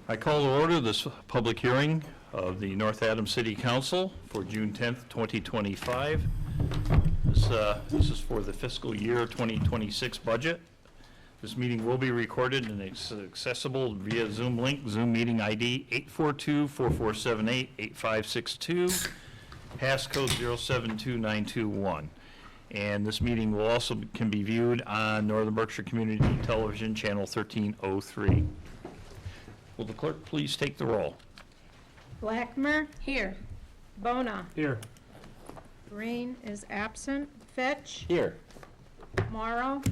I call to order this public hearing of the North Adams City Council for June 10th, 2025. This is for the fiscal year 2026 budget. This meeting will be recorded and it's accessible via Zoom link, Zoom meeting ID 842-4478-8562, passcode 072921. And this meeting will also can be viewed on Northern Berkshire Community Television, channel 1303. Will the clerk please take the roll? Blackmer. Here. Bona. Here. Rain is absent. Fitch. Here. Morrow.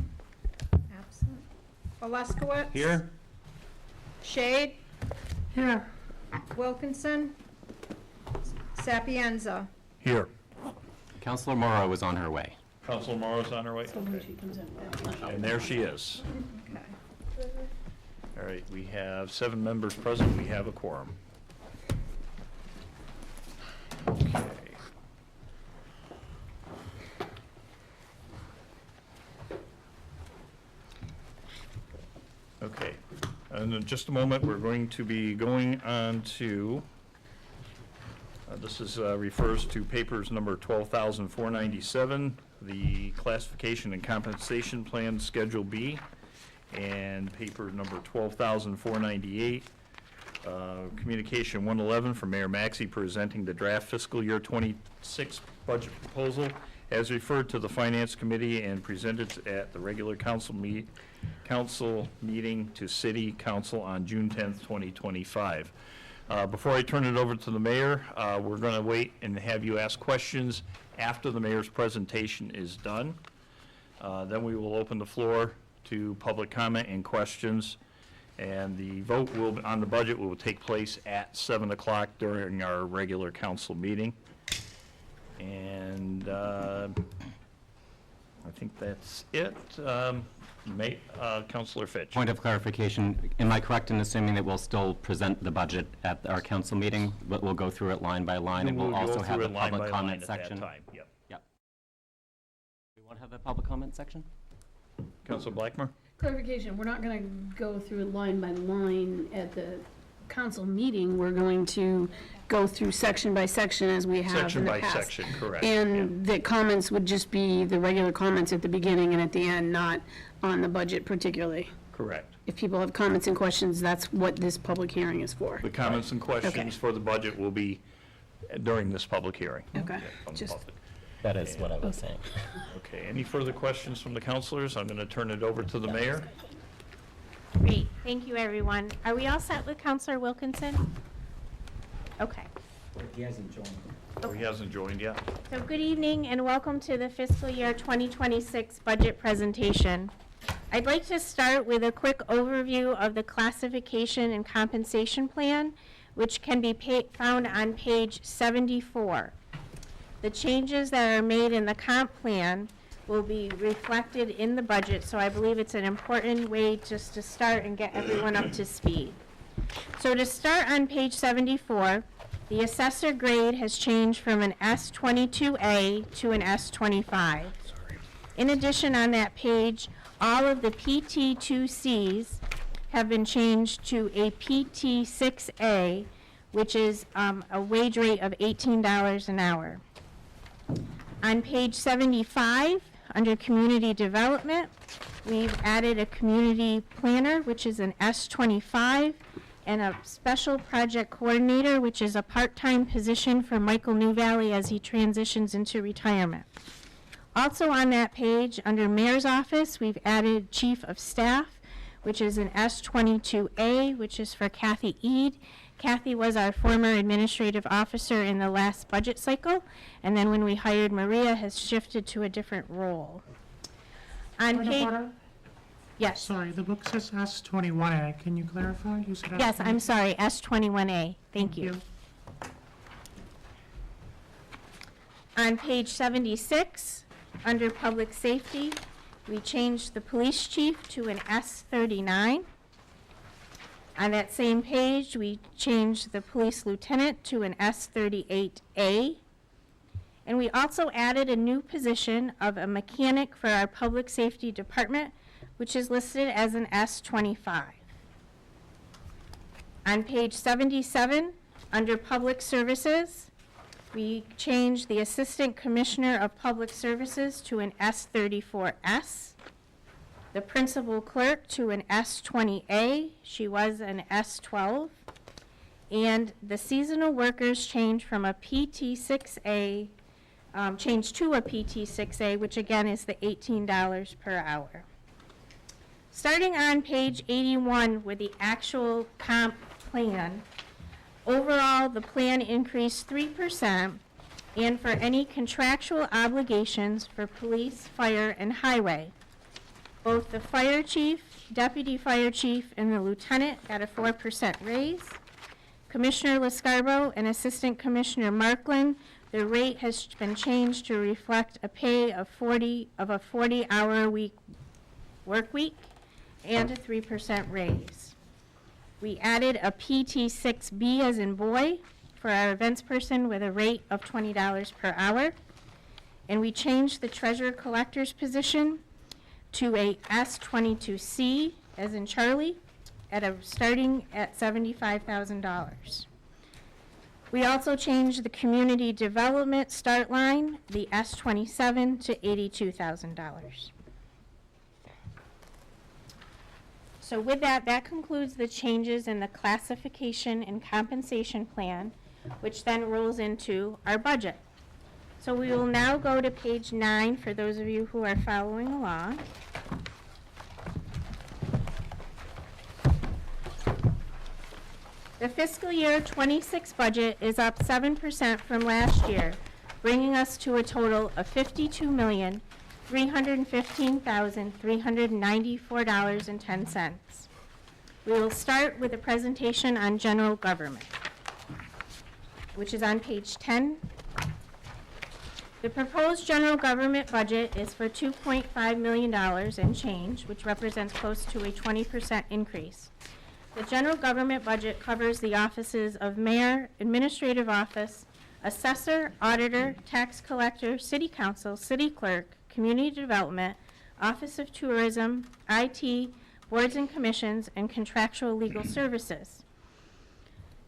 Absent. Alaskowitz. Here. Shade. Here. Wilkinson. Sapienza. Here. Councilor Morrow is on her way. Councilor Morrow's on her way? Okay. And there she is. Okay. All right, we have 7 members present. We have a quorum. Okay. Okay, and in just a moment, we're going to be going on to, this is, refers to papers number 12,497, the classification and compensation plan, Schedule B, and paper number 12,498, Communication 111 from Mayor Maxey presenting the draft fiscal year 26 budget proposal as referred to the Finance Committee and presented at the regular council meeting to City Council on June 10th, 2025. Before I turn it over to the mayor, we're going to wait and have you ask questions after the mayor's presentation is done. Then we will open the floor to public comment and questions, and the vote on the budget will take place at 7 o'clock during our regular council meeting. And I think that's it. Councilor Fitch. Point of clarification, am I correct in assuming that we'll still present the budget at our council meeting, but we'll go through it line by line, and we'll also have a public comment section? Yep. Yep. We won't have a public comment section? Councilor Blackmer? Clarification, we're not going to go through line by line at the council meeting. We're going to go through section by section as we have Section in the by past. section, correct. And the comments would just be the regular comments at the beginning and at the end, not on the budget particularly. Correct. If people have comments and questions, that's what this public hearing is for. The comments and questions Okay. for the budget will be during this public hearing. Okay, From the just- public. That is what I was saying. Okay, any further questions from the councilors? I'm going to turn it over to the mayor. Great, thank you, everyone. Are we all set with Counselor Wilkinson? Okay. He hasn't joined. Oh, he hasn't joined yet. So good evening and welcome to the fiscal year 2026 budget presentation. I'd like to start with a quick overview of the classification and compensation plan, which can be found on page 74. The changes that are made in the comp plan will be reflected in the budget, so I believe it's an important way just to start and get everyone up to speed. So to start on page 74, the assessor grade has changed from an S22A to an S25. In addition, on that page, all of the PT2Cs have been changed to a PT6A, which is a wage rate of $18 an hour. On page 75, under community development, we've added a community planner, which is an S25, and a special project coordinator, which is a part-time position for Michael Newvalley as he transitions into retirement. Also on that page, under mayor's office, we've added chief of staff, which is an S22A, which is for Kathy Ead. Kathy was our former administrative officer in the last budget cycle, and then when we hired Maria, has shifted to a different role. On page, yes, Sorry, the book says S21A. Can you clarify? You said yes, S21. I'm sorry, S21A. Thank you. On page 76, under public safety, we changed the police chief to an S39. On that same page, we changed the police lieutenant to an S38A. And we also added a new position of a mechanic for our public safety department, which is listed as an S25. On page 77, under Public Services, we changed the Assistant Commissioner of Public Services to an S34S, the Principal Clerk to an S20A, she was an S12, and the seasonal workers changed from a PT6A, changed to a PT6A, which again is the $18 per hour. Starting on page 81 with the actual comp plan, overall, the plan increased 3%, and for any contractual obligations for police, fire, and highway. Both the fire chief, deputy fire chief, and the lieutenant got a 4% raise. Commissioner LaScarbo and Assistant Commissioner Markland, their rate has been changed to reflect a pay of a 40-hour-a-week work week and a 3% raise. We added a PT6B as in boy for our events person with a rate of $20 per hour. And we changed the treasurer collector's position to a S22C as in Charlie starting at $75,000. We also changed the community development start line, the S27 to $82,000. So with that, that concludes the changes in the classification and compensation plan, which then rolls into our budget. So we will now go to page 9 for those of you who are following along. The fiscal year 26 budget is up 7% from last year, bringing us to a total of $52,315,394.10. We will start with a presentation on general government, which is on page 10. The proposed general government budget is for $2.5 million and change, which represents close to a 20% increase. The general government budget covers the offices of mayor, administrative office, assessor, auditor, tax collector, city council, city clerk, community development, office of tourism, IT, boards and commissions, and contractual legal services.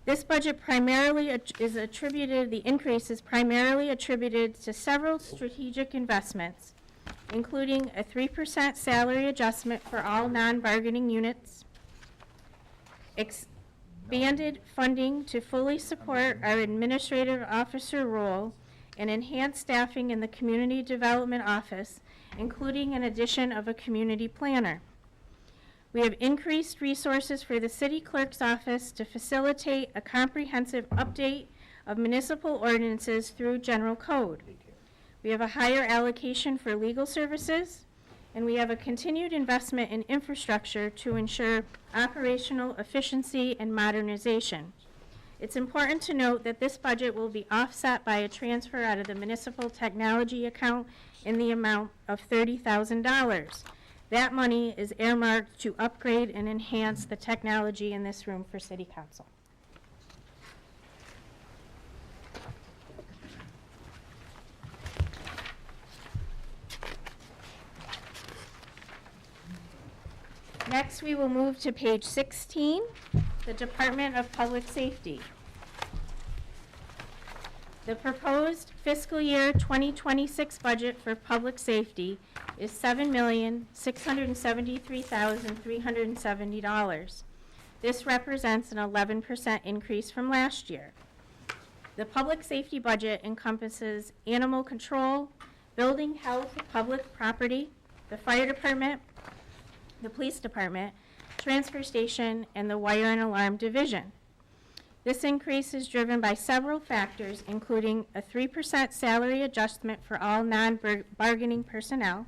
This budget primarily the increase is primarily attributed to several strategic investments, including a 3% salary adjustment for all non-bargaining units, expanded funding to fully support our administrative officer role, and enhanced staffing in the community development office, including an addition of a community planner. We have increased resources for the city clerk's office to facilitate a comprehensive update of municipal ordinances through general code. We have a higher allocation for legal services, and we have a continued investment in infrastructure to ensure operational efficiency and modernization. It's important to note that this budget will be offset by a transfer out of the municipal technology account in the amount of $30,000. That money is earmarked to upgrade and enhance the technology in this room for City Council. Next, we will move to page 16, the Department of Public Safety. The proposed fiscal year 2026 budget for public safety is $7,673,370. This represents an 11% increase from last year. The public safety budget encompasses animal control, building health, public property, the fire department, the police department, transfer station, and the wire and alarm division. This increase is driven by several factors, including a 3% salary adjustment for all non-bargaining personnel,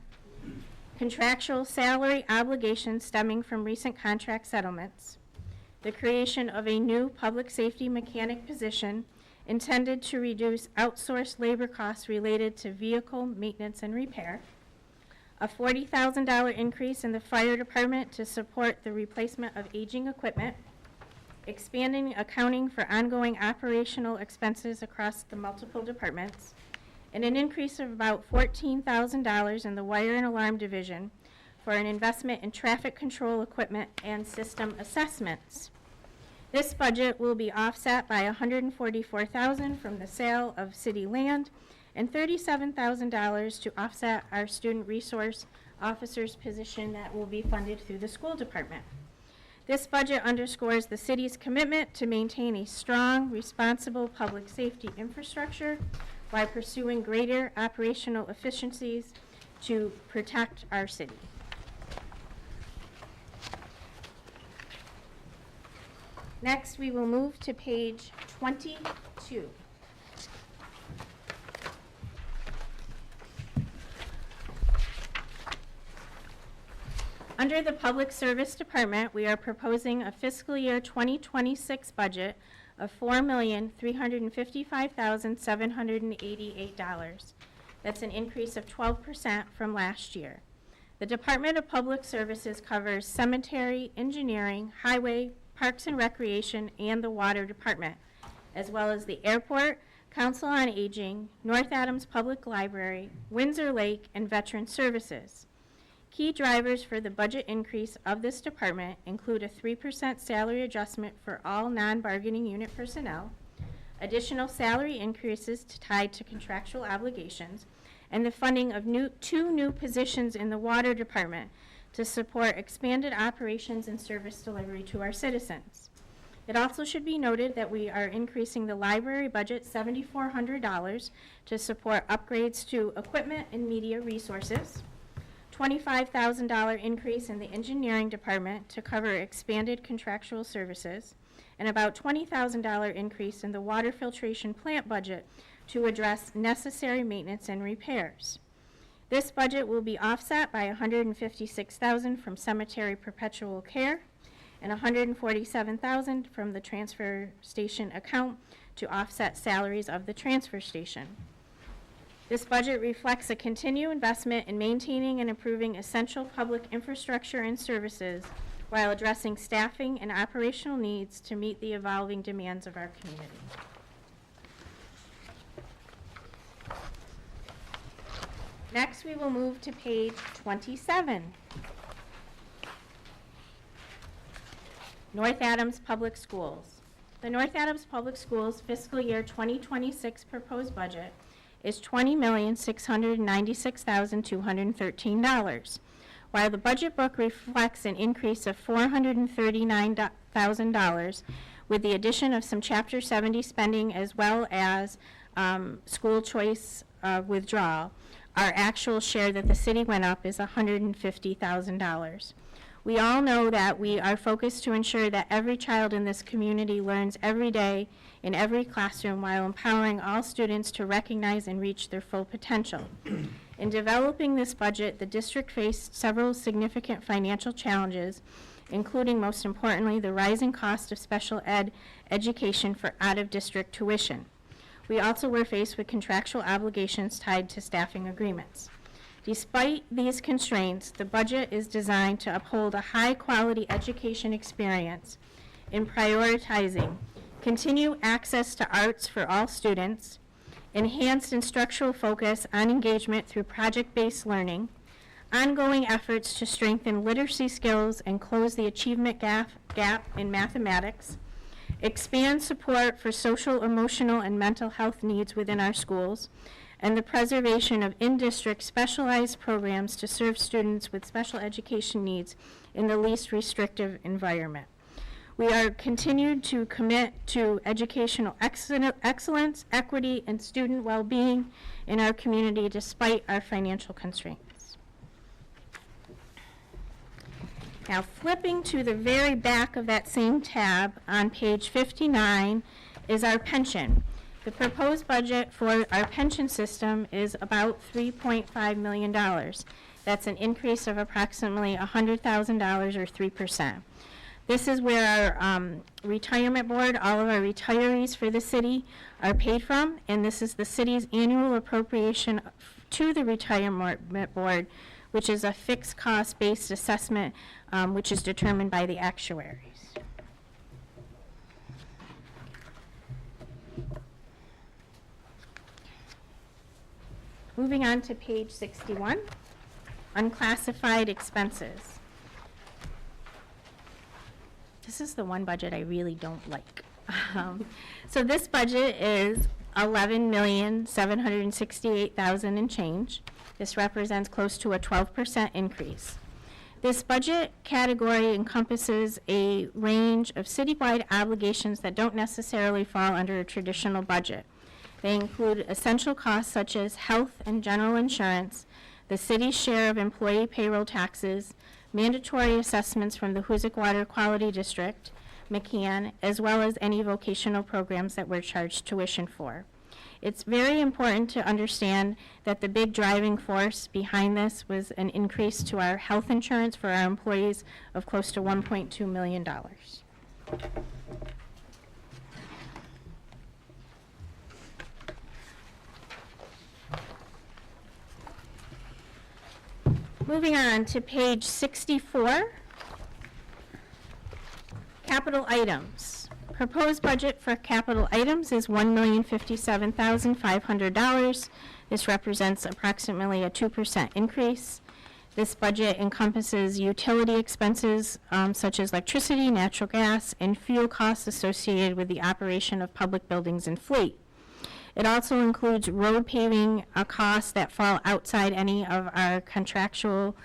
contractual salary obligations stemming from recent contract settlements, the creation of a new public safety mechanic position intended to reduce outsourced labor costs related to vehicle maintenance and repair, a $40,000 increase in the fire department to support the replacement of aging equipment, expanding accounting for ongoing operational expenses across the multiple departments, and an increase of about $14,000 in the wire and alarm division for an investment in traffic control equipment and system assessments. This budget will be offset by $144,000 from the sale of city land and $37,000 to offset our student resource officer's position that will be funded through the school department. This budget underscores the city's commitment to maintain a strong, responsible public safety infrastructure while pursuing greater operational efficiencies to protect our city. Next, we will move to page 22. Under the Public Service Department, we are proposing a fiscal year 2026 budget of $4,355,788. That's an increase of 12% from last year. The Department of Public Services covers cemetery, engineering, highway, parks and recreation, and the water department, as well as the airport, Council on Aging, North Adams Public Library, Windsor Lake, and Veteran Services. Key drivers for the budget increase of this department include a 3% salary adjustment for all non-bargaining unit personnel, additional salary increases tied to contractual obligations, and the funding of two new positions in the water department to support expanded operations and service delivery to our citizens. It also should be noted that we are increasing the library budget $7,400 to support upgrades to equipment and media resources, $25,000 increase in the engineering department to cover expanded contractual services, and about $20,000 increase in the water filtration plant budget to address necessary maintenance and repairs. This budget will be offset by $156,000 from cemetery perpetual care and $147,000 from the transfer station account to offset salaries of the transfer station. This budget reflects a continued investment in maintaining and improving essential public infrastructure and services while addressing staffing and operational needs to meet the evolving demands of our community. Next, we will move to page 27. North Adams Public Schools. The North Adams Public Schools fiscal year 2026 proposed budget is $20,696,213. While the budget book reflects an increase of $439,000 with the addition of some Chapter 70 spending as well as school choice withdrawal, our actual share that the city went up is $150,000. We all know that we are focused to ensure that every child in this community learns every day in every classroom while empowering all students to recognize and reach their full potential. In developing this budget, the district faced several significant financial challenges, including, most importantly, the rising cost of special ed education for out-of-district tuition. We also were faced with contractual obligations tied to staffing agreements. Despite these constraints, the budget is designed to uphold a high-quality education experience in prioritizing continued access to arts for all students, enhanced instructural focus on engagement through project-based learning, ongoing efforts to strengthen literacy skills and close the achievement gap in mathematics, expand support for social, emotional, and mental health needs within our schools, and the preservation of in-district specialized programs to serve students with special education needs in the least restrictive environment. We are continued to commit to educational excellence, equity, and student well-being in our community despite our financial constraints. Now, flipping to the very back of that same tab on page 59 is our pension. The proposed budget for our pension system is about $3.5 million. That's an increase of approximately $100,000 or 3%. This is where our retirement board, all of our retirees for the city are paid from, and this is the city's annual appropriation to the retirement board, which is a fixed cost-based assessment, which is determined by the actuaries. Moving on to page 61, unclassified expenses. This is the one budget I really don't like. So this budget is $11,768,000 and change. This represents close to a 12% increase. This budget category encompasses a range of citywide obligations that don't necessarily fall under a traditional budget. They include essential costs such as health and general insurance, the city's share of employee payroll taxes, mandatory assessments from the Hoosick Water Quality District, McCann, as well as any vocational programs that we're charged tuition for. It's very important to understand that the big driving force behind this was an increase to our health insurance for our employees of close to $1.2 million. Moving on to page 64. Capital items. Proposed budget for capital items is $1,057,500. This represents approximately a 2% increase. This budget encompasses utility expenses such as electricity, natural gas, and fuel costs associated with the operation of public buildings and fleet. It also includes road paving costs that fall outside any of our contractual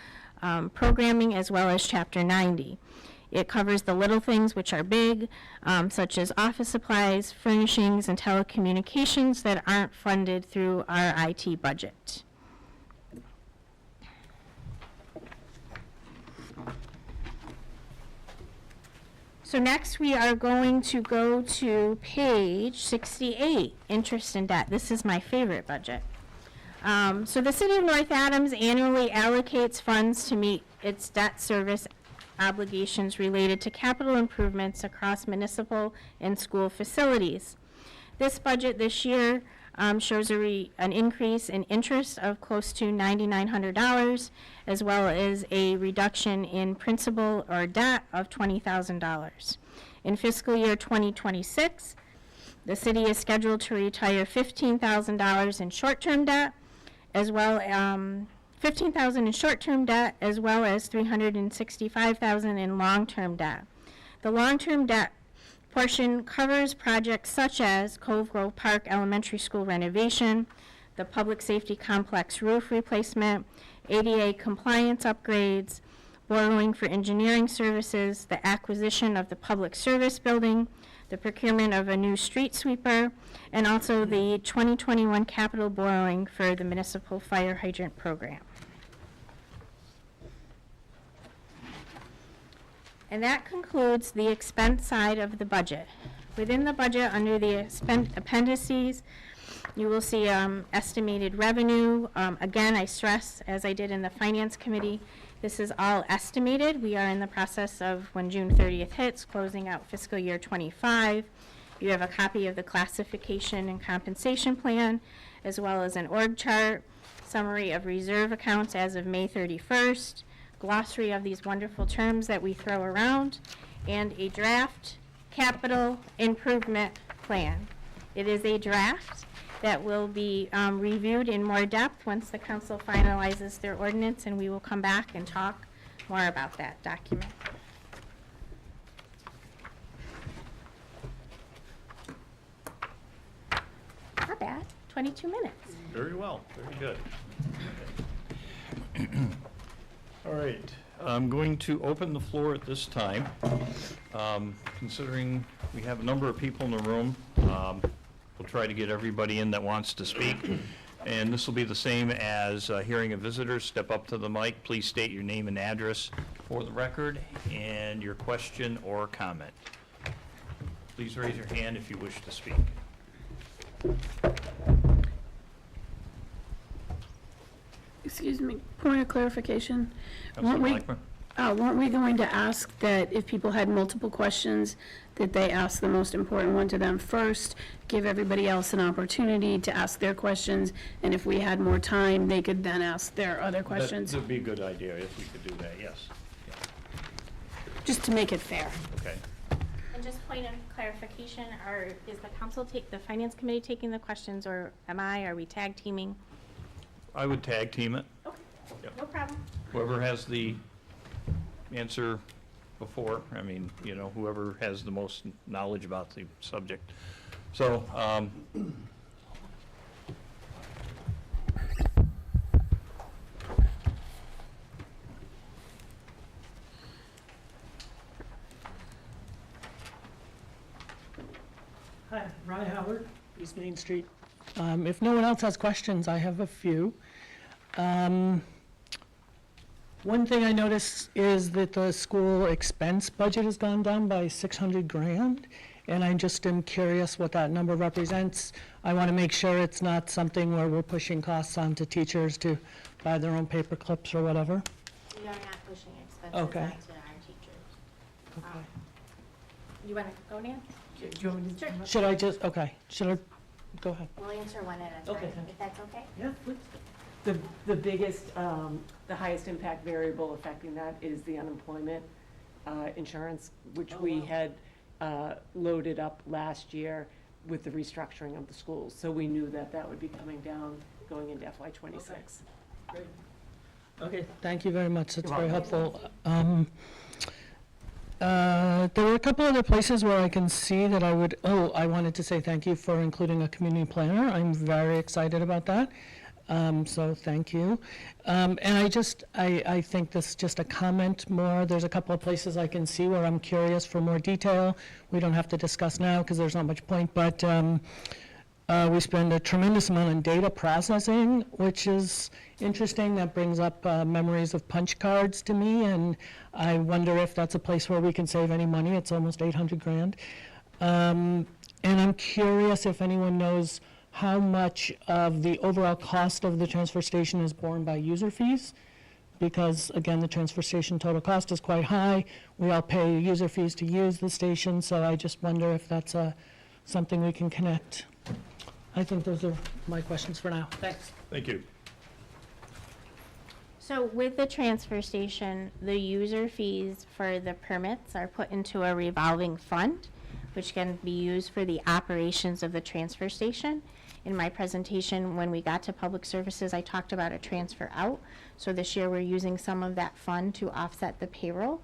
programming, as well as Chapter 90. It covers the little things which are big, such as office supplies, furnishings, and telecommunications that aren't funded through our IT budget. So next we are going to go to page 68, interest and debt. This is my favorite budget. So the City of North Adams annually allocates funds to meet its debt service obligations related to capital improvements across municipal and school facilities. This budget this year shows an increase in interest of close to $9,900, as well as a reduction in principal or debt of $20,000. In fiscal year 2026, the city is scheduled to retire $15,000 in short-term debt, as well $15,000 in short-term debt, as well as $365,000 in long-term debt. The long-term debt portion covers projects such as Cove Grove Park Elementary School renovation, the Public Safety Complex roof replacement, ADA compliance upgrades, borrowing for engineering services, the acquisition of the Public Service Building, the procurement of a new street sweeper, and also the 2021 capital borrowing for the municipal fire hydrant program. And that concludes the expense side of the budget. Within the budget, under the appendices, you will see estimated revenue. Again, I stress, as I did in the Finance Committee, this is all estimated. We are in the process of, when June 30th hits, closing out fiscal year 25. You have a copy of the classification and compensation plan, as well as an org chart, summary of reserve accounts as of May 31st, glossary of these wonderful terms that we throw around, and a draft capital improvement plan. It is a draft that will be reviewed in more depth once the council finalizes their ordinance, and we will come back and talk more about that document. Not bad, 22 minutes. Very well, very good. All right, I'm going to open the floor at this time. Considering we have a number of people in the room, we'll try to get everybody in that wants to speak. And this will be the same as hearing a visitor. Step up to the mic, please state your name and address for the record and your question or comment. Please raise your hand if you wish to speak. Excuse me, point of clarification. Councilor Weren't Blackburn? weren't we going to ask that if people had multiple questions, that they ask the most important one to them first, give everybody else an opportunity to ask their questions, and if we had more time, they could then ask their other questions? That would be a good idea if we could do that, yes. Just to make it fair. Okay. And just point of clarification, is the council the finance committee taking the questions, or are we tag teaming? I would tag team it. Okay, Yep. no problem. Whoever has the answer before. I mean, you know, whoever has the most knowledge about the subject. So, Hi, Rye Howard, East Main Street. If no one else has questions, I have a few. One thing I noticed is that the school expense budget has gone down by 600 grand, and I just am curious what that number represents. I want to make sure it's not something where we're pushing costs onto teachers to buy their own paper clips or whatever. We are not pushing expenses Okay. onto our teachers. Okay. You want to go, Nan? Do you want me to? Sure. Should I just, okay, should I, go ahead. We'll answer one at a Okay, time, thank if that's okay? Yeah, please. The biggest, the highest impact variable affecting that is the unemployment insurance, which Oh, we wow. had loaded up last year with the restructuring of the schools. So we knew that that would be coming down going into FY '26. Great. Okay, thank you very much, that's You're very welcome. helpful. There were a couple other places where I can see that I wanted to say thank you for including a community planner. I'm very excited about that, so thank you. And I think this is just a comment more. There's a couple of places I can see where I'm curious for more detail. We don't have to discuss now because there's not much point, but we spend a tremendous amount on data processing, which is interesting. That brings up memories of punch cards to me, and I wonder if that's a place where we can save any money. It's almost 800 grand. And I'm curious if anyone knows how much of the overall cost of the transfer station is borne by user fees, because again, the transfer station total cost is quite high. We all pay user fees to use the station, so I just wonder if that's something we can connect. I think those are my questions for now. Thanks. thank you. So with the transfer station, the user fees for the permits are put into a revolving fund, which can be used for the operations of the transfer station. In my presentation, when we got to public services, I talked about a transfer out. So this year, we're using some of that fund to offset the payroll.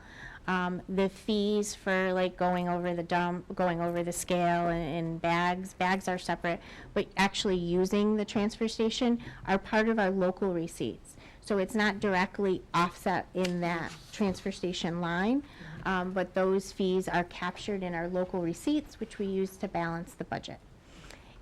The fees for like going over the scale and bags are separate, but actually using the transfer station are part of our local receipts. So it's not directly offset in that transfer station line, but those fees are captured in our local receipts, which we use to balance the budget.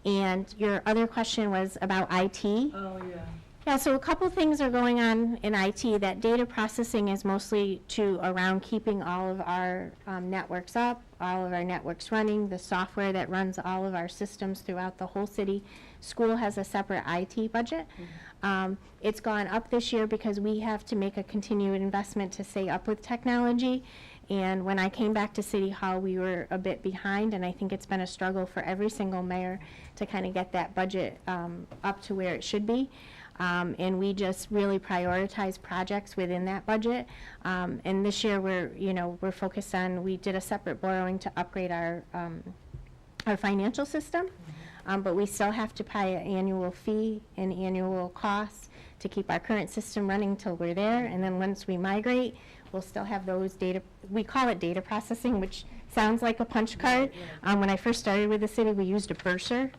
And your other question was about IT. Oh, yeah. Yeah, so a couple things are going on in IT. That data processing is mostly around keeping all of our networks up, all of our networks running, the software that runs all of our systems throughout the whole city. School has a separate IT budget. It's gone up this year because we have to make a continued investment to stay up with technology. And when I came back to City Hall, we were a bit behind, and I think it's been a struggle for every single mayor to kind of get that budget up to where it should be. And we just really prioritize projects within that budget. And this year we're focused on, we did a separate borrowing to upgrade our financial system. But we still have to pay an annual fee and annual costs to keep our current system running till we're there. And then once we migrate, we'll still have those data, we call it data processing, which sounds like a punch card. When I first started with the city, we used a burster.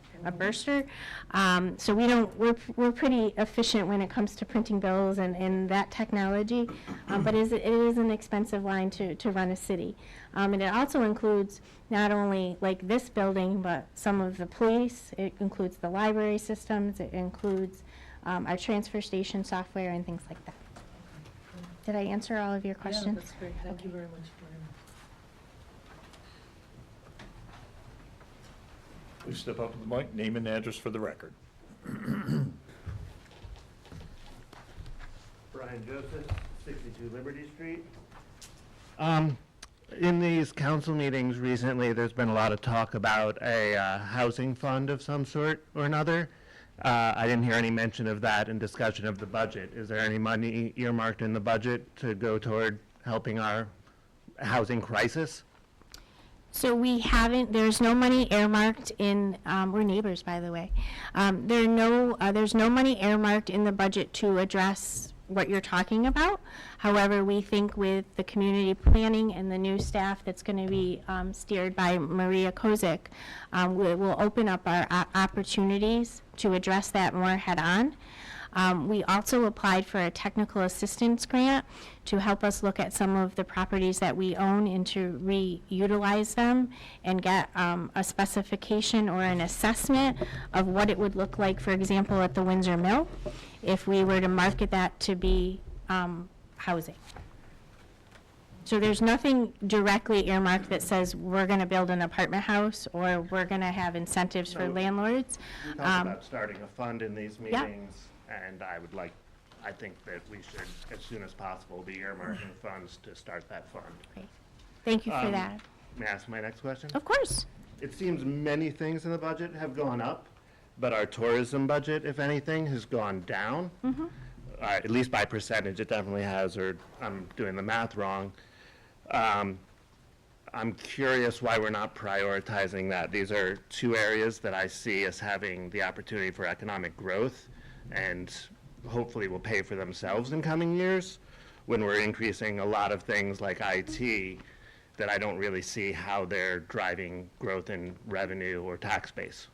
So we're pretty efficient when it comes to printing bills and that technology, but it is an expensive line to run a city. And it also includes not only like this building, but some of the police, it includes the library systems, it includes our transfer station software and things like that. Did I answer all of your questions? Yeah, that's great. Thank you very much. Please step up to the mic, name and address for the record. Brian Joseph, 62 Liberty Street. In these council meetings recently, there's been a lot of talk about a housing fund of some sort or another. I didn't hear any mention of that in discussion of the budget. Is there any money earmarked in the budget to go toward helping our housing crisis? So there's no money earmarked in, we're neighbors, by the way. There's no money earmarked in the budget to address what you're talking about. However, we think with the community planning and the new staff that's going to be steered by Maria Kozik, we will open up our opportunities to address that more head-on. We also applied for a technical assistance grant to help us look at some of the properties that we own and to reutilize them and get a specification or an assessment of what it would look like, for example, at the Windsor Mill, if we were to market that to be housing. So there's nothing directly earmarked that says we're going to build an apartment house or we're going to have incentives for No. landlords. We talked about starting a fund in these Yeah. meetings, and I think that we should, as soon as possible, be earmarking funds to start that fund. Thank you for Um, that. May I ask my next question? Of course. It seems many things in the budget have gone up, but our tourism budget, if anything, has gone down. At least by percentage, it definitely has, or I'm doing the math wrong. I'm curious why we're not prioritizing that. These are two areas that I see as having the opportunity for economic growth and hopefully will pay for themselves in coming years, when we're increasing a lot of things like IT that I don't really see how they're driving growth in revenue or tax base.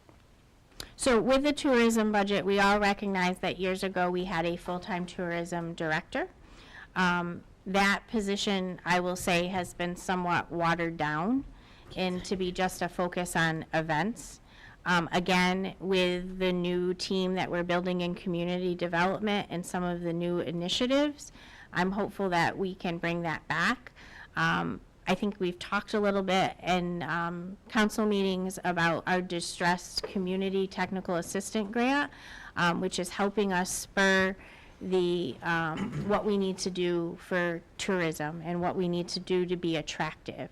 So with the tourism budget, we all recognize that years ago we had a full-time tourism director. That position, I will say, has been somewhat watered down and to be just a focus on events. Again, with the new team that we're building in community development and some of the new initiatives, I'm hopeful that we can bring that back. I think we've talked a little bit in council meetings about our distressed community technical assistant grant, which is helping us spur the what we need to do for tourism and what we need to do to be attractive.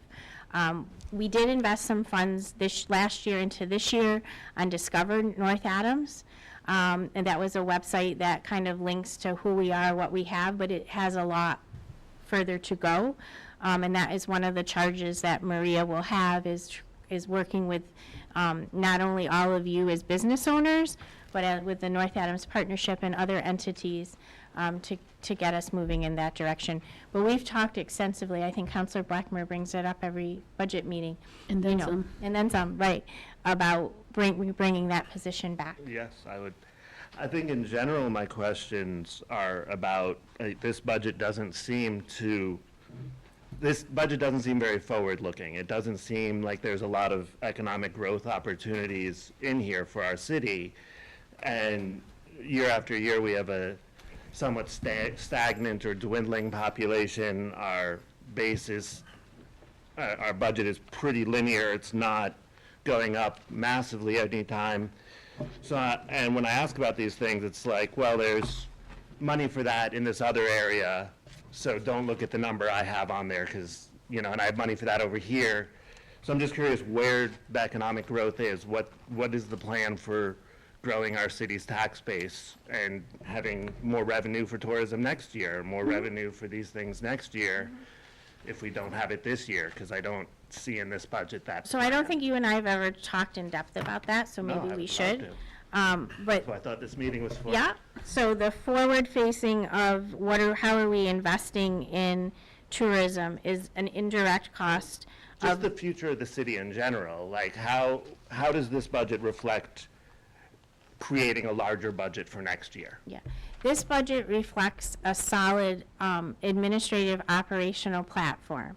We did invest some funds last year into this year on Discover North Adams. And that was a website that kind of links to who we are, what we have, but it has a lot further to go. And that is one of the charges that Maria will have is working with not only all of you as business owners, but with the North Adams Partnership and other entities to get us moving in that direction. But we've talked extensively, I think Councilor Blackmer brings it up every budget meeting. And then you know, some. And then some, right, about bringing that position back. Yes, I would. I think in general, my questions are about, this budget doesn't seem very forward-looking. It doesn't seem like there's a lot of economic growth opportunities in here for our city. And year after year, we have a somewhat stagnant or dwindling population. Our base is, our budget is pretty linear. It's not going up massively any time. So, and when I ask about these things, it's like, well, there's money for that in this other area, so don't look at the number I have on there, because, you know, and I have money for that over here. So I'm just curious where the economic growth is. What is the plan for growing our city's tax base and having more revenue for tourism next year, more revenue for these things next year, if we don't have it this year? Because I don't see in this budget that. So I don't think you and I have ever talked in depth about that, so No, maybe I we would should. love But So I thought this meeting was for. yeah, so the forward-facing of how are we investing in tourism is an indirect cost Just of, the future of the city in general, like how does this budget reflect creating a larger budget for next year? yeah. This budget reflects a solid administrative operational platform.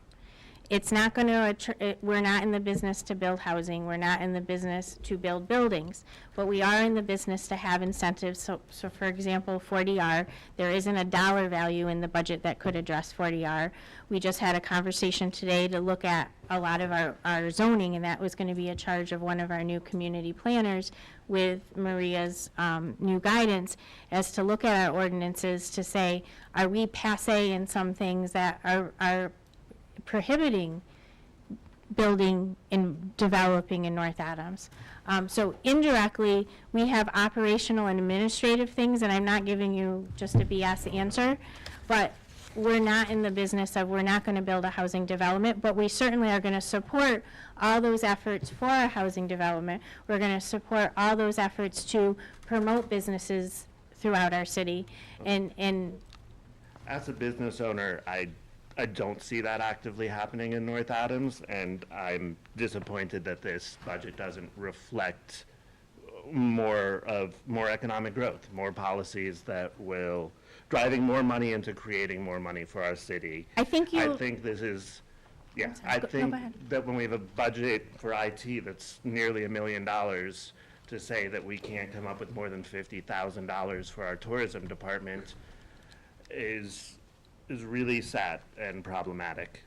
It's not going to, we're not in the business to build housing, we're not in the business to build buildings, but we are in the business to have incentives. So for example, 40R, there isn't a dollar value in the budget that could address 40R. We just had a conversation today to look at a lot of our zoning, and that was going to be a charge of one of our new community planners with Maria's new guidance, as to look at our ordinances to say, are we passé in some things that are prohibiting building and developing in North Adams. So indirectly, we have operational and administrative things, and I'm not giving you just a BS answer, but we're not in the business of, we're not going to build a housing development, but we certainly are going to support all those efforts for our housing development. We're going to support all those efforts to promote businesses throughout our city and as a business owner, I don't see that actively happening in North Adams, and I'm disappointed that this budget doesn't reflect more economic growth, more policies that will, driving more money into creating more money for our city. I think I you, think this is, yeah, sorry. I Go think ahead. that when we have a budget for IT that's nearly $1 million, to say that we can't come up with more than $50,000 for our tourism department is really sad and problematic.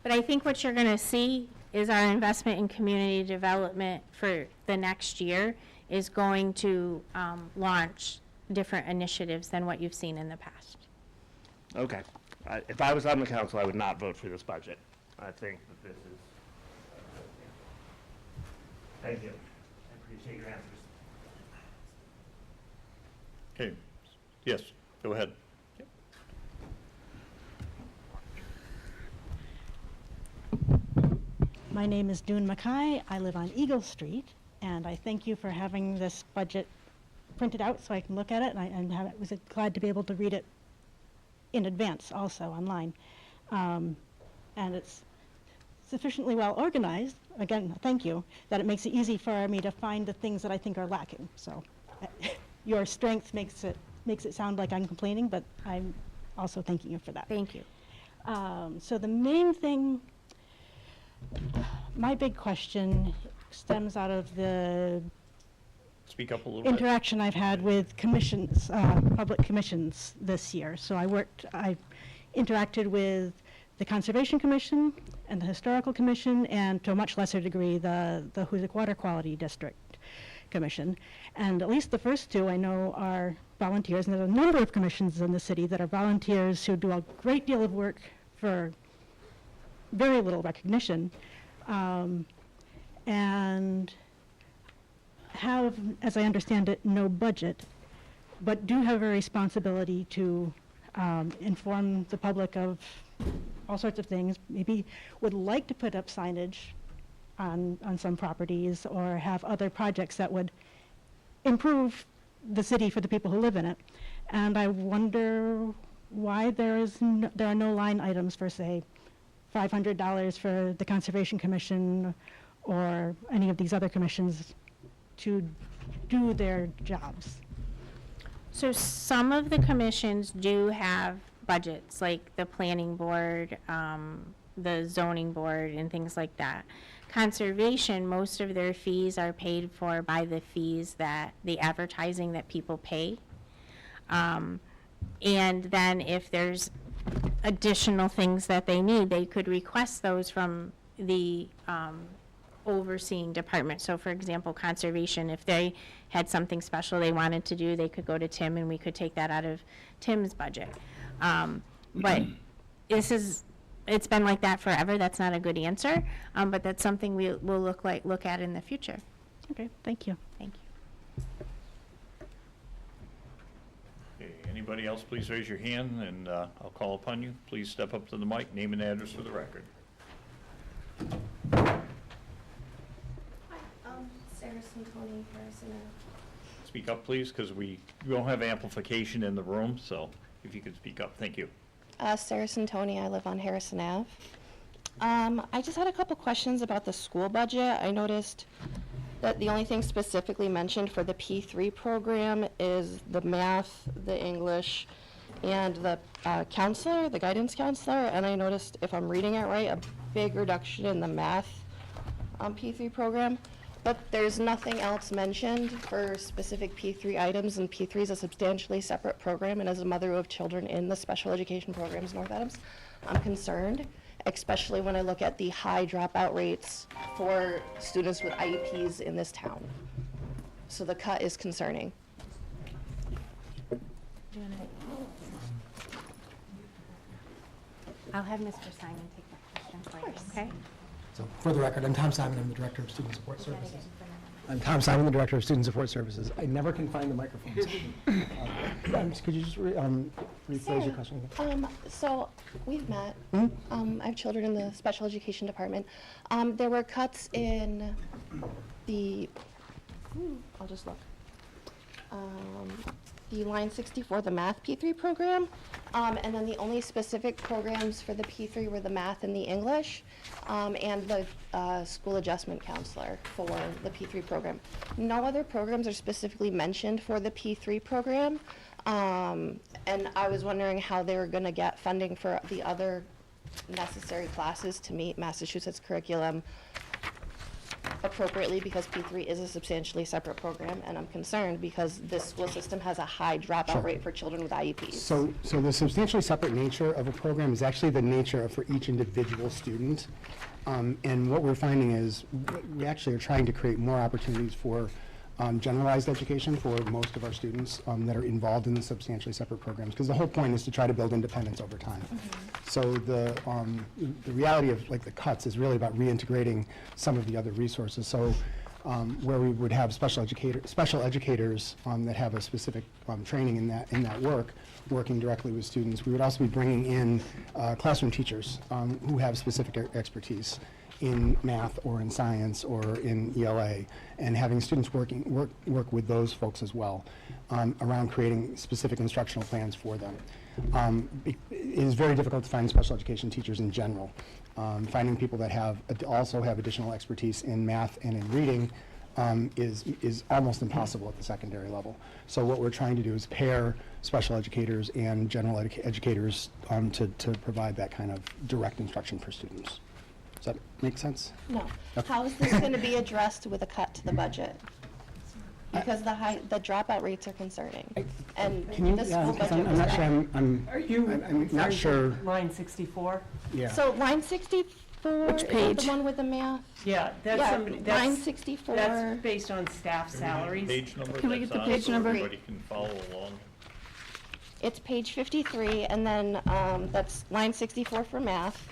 but I think what you're going to see is our investment in community development for the next year is going to launch different initiatives than what you've seen in the past. Okay. If I was on the council, I would not vote for this budget. I think that this is. Thank you. I appreciate your answers. Okay, yes, go ahead. My name is Dune Mackay. I live on Eagle Street, and I thank you for having this budget printed out so I can look at it, and I was glad to be able to read it in advance also online. And it's sufficiently well organized, again, thank you, that it makes it easy for me to find the things that I think are lacking. So your strength makes it sound like I'm complaining, but I'm also thanking you for that. Thank you. So the main thing, my big question stems out of the Speak up a little bit. interaction I've had with commissions, public commissions this year. So I interacted with the Conservation Commission and the Historical Commission, and to a much lesser degree, the Hoosick Water Quality District Commission. And at least the first two I know are volunteers, and there's a number of commissions in the city that are volunteers who do a great deal of work for very little recognition, and have, as I understand it, no budget, but do have a responsibility to inform the public of all sorts of things, maybe would like to put up signage on some properties or have other projects that would improve the city for the people who live in it. And I wonder why there are no line items for, say, $500 for the Conservation Commission or any of these other commissions to do their jobs. So some of the commissions do have budgets, like the planning board, the zoning board, and things like that. Conservation, most of their fees are paid for by the fees that, the advertising that people pay. And then if there's additional things that they need, they could request those from the overseeing department. So for example, conservation, if they had something special they wanted to do, they could go to Tim and we could take that out of Tim's budget. But it's been like that forever. That's not a good answer, but that's something we'll look at in the future. Okay, thank you. Thank you. Okay, anybody else, please raise your hand, and I'll call upon you. Please step up to the mic, name and address for the record. Sarah Santoni, Harrison. Speak up, please, because we don't have amplification in the room, so if you could speak up, thank you. Sarah Santoni, I live on Harrison Ave. I just had a couple questions about the school budget. I noticed that the only thing specifically mentioned for the P3 program is the math, the English, and the counselor, the guidance counselor. And I noticed, if I'm reading it right, a big reduction in the math P3 program. But there's nothing else mentioned for specific P3 items, and P3 is a substantially separate program, and as a mother of children in the special education programs in North Adams, I'm concerned, especially when I look at the high dropout rates for students with IEPs in this town. So the cut is concerning. I'll have Mr. Simon take that question for you, okay? So for the record, I'm Tom Simon, I'm the Director of Student Support Services. I'm Tom Simon, the Director of Student Support Services. I never can find the microphones. Could you just rephrase your question again? So we've met. I have children in the special education department. There were cuts in the, I'll just look. the line 64, the math P3 program. And then the only specific programs for the P3 were the math and the English, and the school adjustment counselor for the P3 program. No other programs are specifically mentioned for the P3 program. And I was wondering how they were gonna get funding for the other necessary classes to meet Massachusetts curriculum appropriately, because P3 is a substantially separate program, and I'm concerned because this school system has a high dropout rate for children with IEPs. So the substantially separate nature of a program is actually the nature for each individual student. And what we're finding is we actually are trying to create more opportunities for generalized education for most of our students that are involved in the substantially separate programs, because the whole point is to try to build independence over time. So the reality of like the cuts is really about reintegrating some of the other resources. So where we would have special educators that have a specific training in that work, working directly with students, we would also be bringing in classroom teachers who have specific expertise in math or in science or in ELA, and having students work with those folks as well around creating specific instructional plans for them. It is very difficult to find special education teachers in general. Finding people that also have additional expertise in math and in reading is almost impossible at the secondary level. So what we're trying to do is pair special educators and general educators to provide that kind of direct instruction for students. Does that make sense? No. Okay. How is this gonna be addressed with a cut to the budget? Because the dropout rates are concerning. And Can you, the school because budget I'm was not cut. sure, I'm Are not sure, Line 64? yeah. So line 64, Which is that page? the one with the math? Yeah, that's Yeah, somebody, line that's, 64. that's based on staff salaries. Page number Can we that's get the on, page so number? everybody can follow along. It's page 53, and then that's line 64 for math,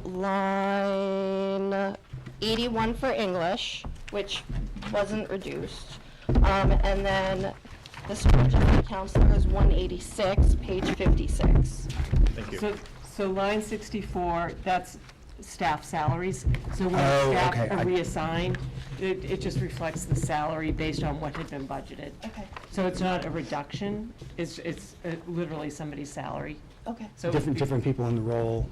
line 81 for English, which wasn't reduced, and then the school adjustment counselor is 186, page 56. Thank you. So line 64, that's staff salaries. So when Oh, staff okay. are reassigned, it just reflects the salary based on what had been budgeted. Okay, So it's not a reduction, it's literally somebody's salary. okay. So Different people in the role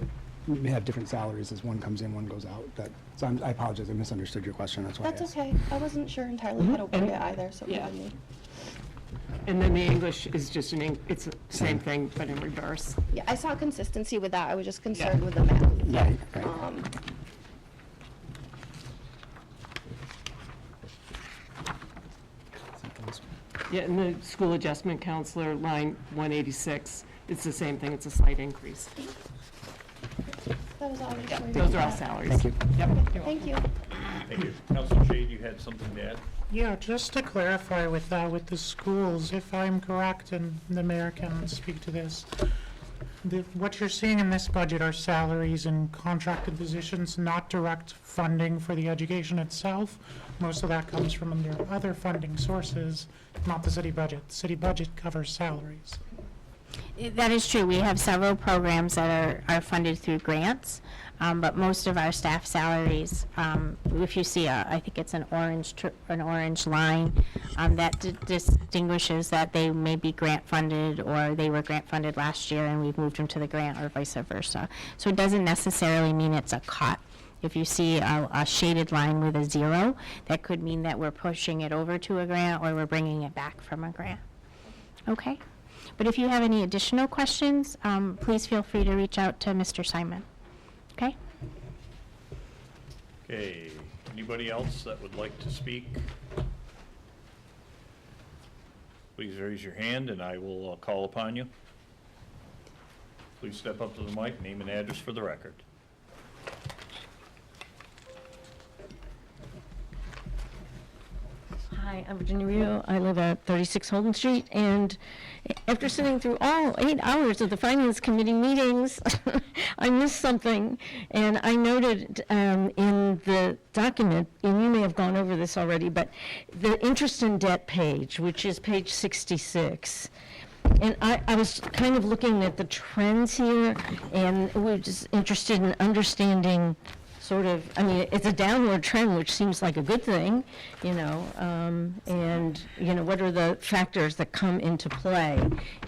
may have different salaries as one comes in, one goes out. So I apologize, I misunderstood your question, that's why I That's asked. okay. I wasn't sure entirely how to word it either, so Yeah. forgive me. And then the English is just it's the same thing, but in reverse. Yeah, I saw consistency with that. I was just concerned with the math. Right, right. Yeah, and the school adjustment counselor, line 186, it's the same thing, it's a slight increase. That was all I was worried Those are all about. salaries. Thank you. Yep. Thank you. Thank you. Councilor Shade, you had something to add? Yeah, just to clarify with the schools, if I'm correct, and the mayor can speak to this, what you're seeing in this budget are salaries and contracted positions, not direct funding for the education itself. Most of that comes from under other funding sources, not the city budget. The city budget covers salaries. That is true. We have several programs that are funded through grants, but most of our staff salaries, if you see, I think it's an orange line, that distinguishes that they may be grant funded, or they were grant funded last year and we've moved them to the grant, or vice versa. So it doesn't necessarily mean it's a cut. If you see a shaded line with a 0, that could mean that we're pushing it over to a grant or we're bringing it back from a grant. Okay? But if you have any additional questions, please feel free to reach out to Mr. Simon. Okay? Okay, anybody else that would like to speak? Please raise your hand and I will call upon you. Please step up to the mic, name and address for the record. Hi, I'm Virginia Rio. I live at 36 Holden Street, and after sitting through all 8 hours of the Finance Committee meetings, I missed something, and I noted in the document, and you may have gone over this already, but the interest and debt page, which is page 66, and I was kind of looking at the trends here, and was just interested in understanding sort of, I mean, it's a downward trend, which seems like a good thing, you know, and, you know, what are the factors that come into play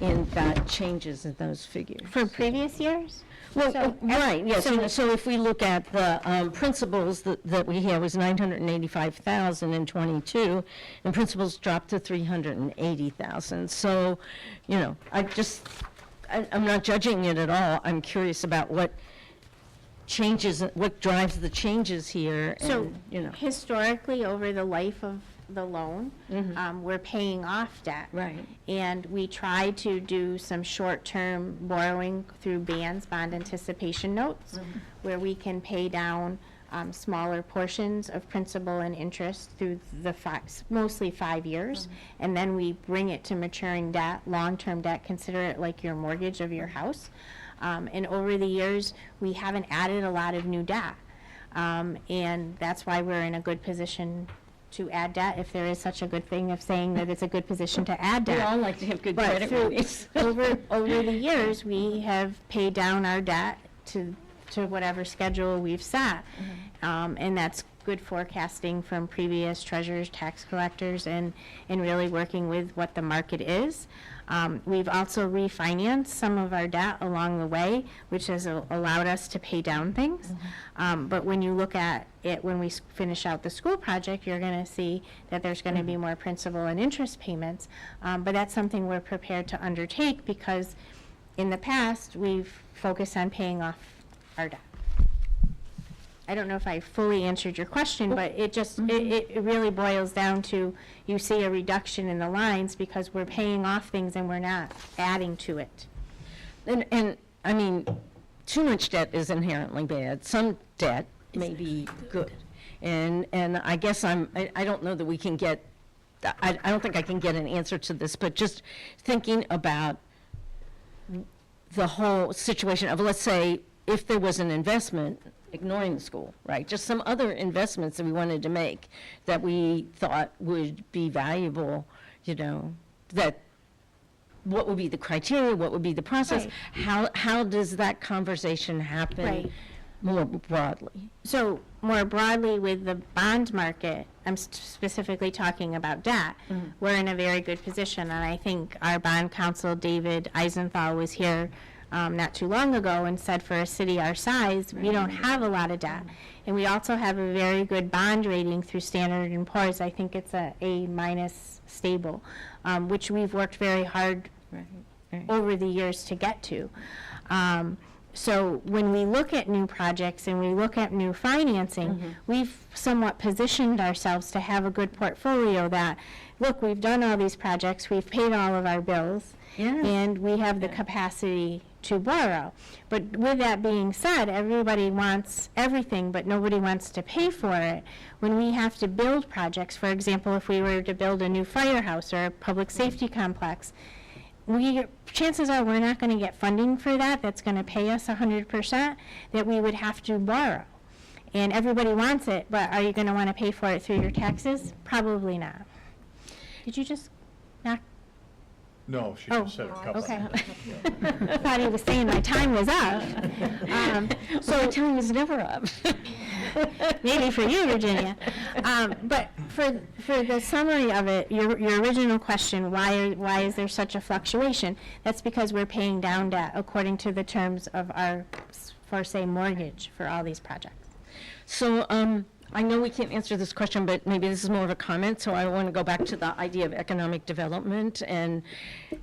in that changes in those figures? For previous years? Well, So, right, yes, so- so if we look at the principals that we have was 985,000 in '22, and principals dropped to 380,000. So, you know, I'm not judging it at all. I'm curious about what changes, what drives the changes here, So, and, you know. historically, over the life of the loan, we're paying off debt. Right. And we try to do some short-term borrowing through bands, bond anticipation notes, where we can pay down smaller portions of principal and interest through the mostly 5 years. And then we bring it to maturing debt, long-term debt, consider it like your mortgage of your house. And over the years, we haven't added a lot of new debt. And that's why we're in a good position to add debt, if there is such a good thing of saying that it's a good position to add debt. We all like to have good But credit through- ratings. over the years, we have paid down our debt to whatever schedule we've set. And that's good forecasting from previous treasurers, tax collectors, and really working with what the market is. We've also refinanced some of our debt along the way, which has allowed us to pay down things. But when you look at it, when we finish out the school project, you're going to see that there's going to be more principal and interest payments. But that's something we're prepared to undertake because in the past, we've focused on paying off our debt. I don't know if I fully answered your question, but it just, it really boils down to, you see a reduction in the lines because we're paying off things and we're not adding to it. And, I mean, too much debt is inherently bad. Some debt may be good. And I guess I don't know that we can get, I don't think I can get an answer to this, but just thinking about the whole situation of, let's say, if there was an investment, ignoring the school, right? Just some other investments that we wanted to make that we thought would be valuable, you know, that what would be the criteria, what would be the process? How does that conversation happen more broadly? So more broadly with the bond market, I'm specifically talking about debt, we're in a very good position. And I think our bond counsel, David Eisenthal, was here not too long ago and said for a city our size, we don't have a lot of debt. And we also have a very good bond rating through Standard & Poor's. I think it's a A- stable, which we've worked very hard over the years to get to. So when we look at new projects and we look at new financing, we've somewhat positioned ourselves to have a good portfolio that, look, we've done all these projects, we've paid all of our bills, and we have the capacity to borrow. But with that being said, everybody wants everything, but nobody wants to pay for it. When we have to build projects, for example, if we were to build a new firehouse or a public safety complex, chances are we're not going to get funding for that that's going to pay us 100%, that we would have to borrow. And everybody wants it, but are you going to want to pay for it through your taxes? Probably not. Did you just knock? No, she just said a couple. Okay. I thought he was saying my time was up. So my time is never up. Maybe for you, Virginia. But for the summary of it, your original question, why is there such a fluctuation? That's because we're paying down debt according to the terms of our, for say, mortgage for all these projects. So I know we can't answer this question, but maybe this is more of a comment, so I want to go back to the idea of economic development and,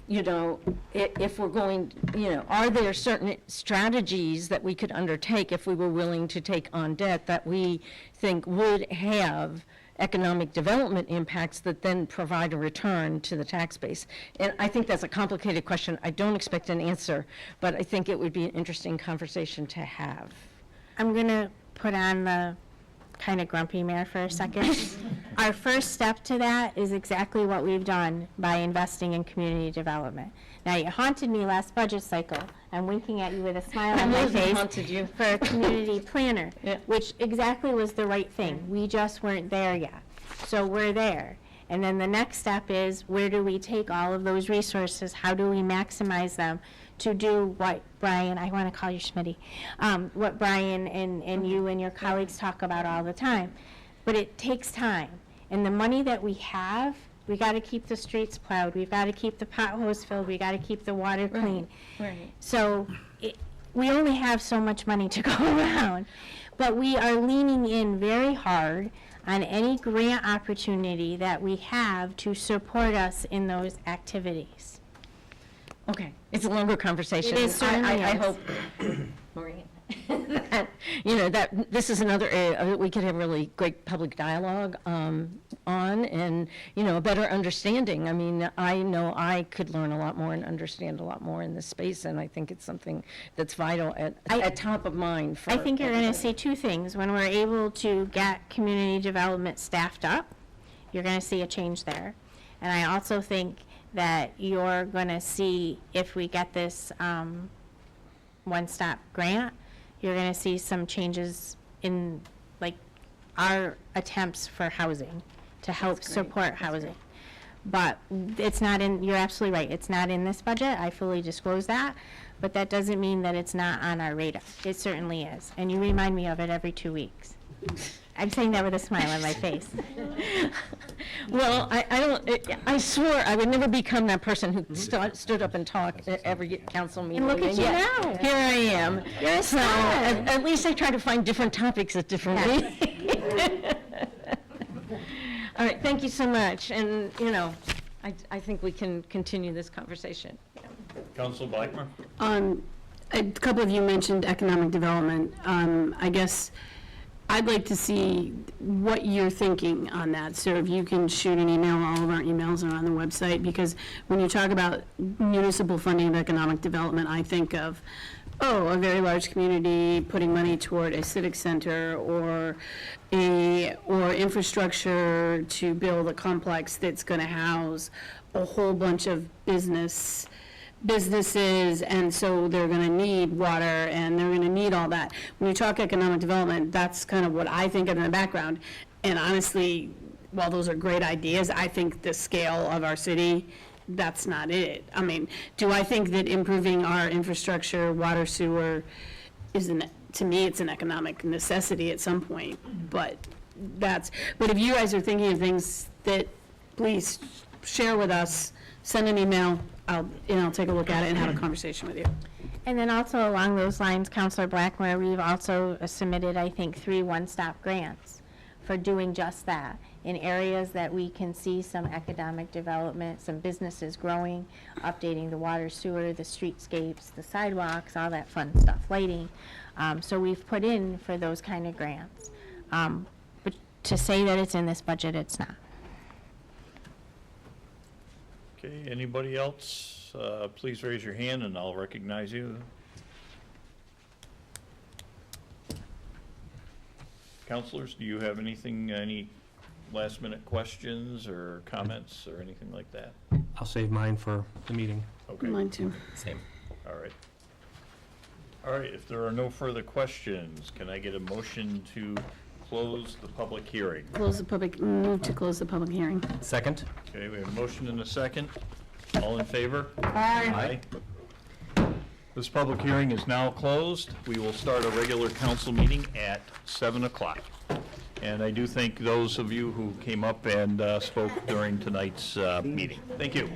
you know, if we're going, you know, are there certain strategies that we could undertake if we were willing to take on debt that we think would have economic development impacts that then provide a return to the tax base? And I think that's a complicated question. I don't expect an answer, but I think it would be an interesting conversation to have. I'm going to put on the kind of grumpy mare for a second. Our first step to that is exactly what we've done by investing in community development. Now, you haunted me last budget cycle. I'm winking at you with a smile on my face. Haunted you. For a community planner, which exactly was the right thing. We just weren't there yet. So we're there. And then the next step is, where do we take all of those resources? How do we maximize them to do what Brian, I want to call you Schmitty, what Brian and you and your colleagues talk about all the time. But it takes time. And the money that we have, we got to keep the streets plowed, we've got to keep the potholes filled, we got to keep the water clean. Right. So we only have so much money to go around. But we are leaning in very hard on any grant opportunity that we have to support us in those activities. Okay, it's a longer conversation. It is certainly I is. hope, Maureen, that, you know, that this is another area that we could have really great public dialogue on, and, you know, a better understanding. I mean, I know I could learn a lot more and understand a lot more in this space, and I think it's something that's vital at top of mind for I think you're going to everybody. see two things. When we're able to get community development staffed up, you're going to see a change there. And I also think that you're going to see, if we get this one-stop grant, you're going to see some changes in, like, our attempts for housing, to help support housing. But it's not in, you're absolutely right, it's not in this budget, I fully disclose that, but that doesn't mean that it's not on our radar. It certainly is, and you remind me of it every 2 weeks. I'm saying that with a smile on my face. Well, I swore I would never become that person who stood up and talked at every council meeting. look at you yet now. Here I am. You're a So, star. at least I try to find different topics at different meetings. All right, thank you so much, and, you know, I think we can continue this conversation. Council Blackmer? A couple of you mentioned economic development. I guess I'd like to see what you're thinking on that. So if you can shoot an email, all of our emails are on the website, because when you talk about municipal funding of economic development, I think of, a very large community putting money toward a civic center or infrastructure to build a complex that's going to house a whole bunch of businesses, and so they're going to need water, and they're going to need all that. When you talk economic development, that's kind of what I think of in the background. And honestly, while those are great ideas, I think the scale of our city, that's not it. I mean, do I think that improving our infrastructure, water, sewer, to me, it's an economic necessity at some point, but if you guys are thinking of things that, please share with us, send an email, I'll take a look at it and have a conversation with you. And then also along those lines, Councilor Blackmer, we've also submitted, I think, 3 one-stop grants for doing just that, in areas that we can see some economic development, some businesses growing, updating the water, sewer, the streetscapes, the sidewalks, all that fun stuff, lighting. So we've put in for those kind of grants. But to say that it's in this budget, it's not. Okay, anybody else? Please raise your hand and I'll recognize you. Counselors, do you have anything, any last-minute questions or comments or anything like that? I'll save mine for the meeting. Okay, Mine too. Same. all right. All right, if there are no further questions, can I get a motion to close the public hearing? Move to close the public hearing. Second? Okay, we have a motion and a second. All in favor? Aye. This public hearing is now closed. We will start a regular council meeting at 7 o'clock. And I do thank those of you who came up and spoke during tonight's meeting. Thank you.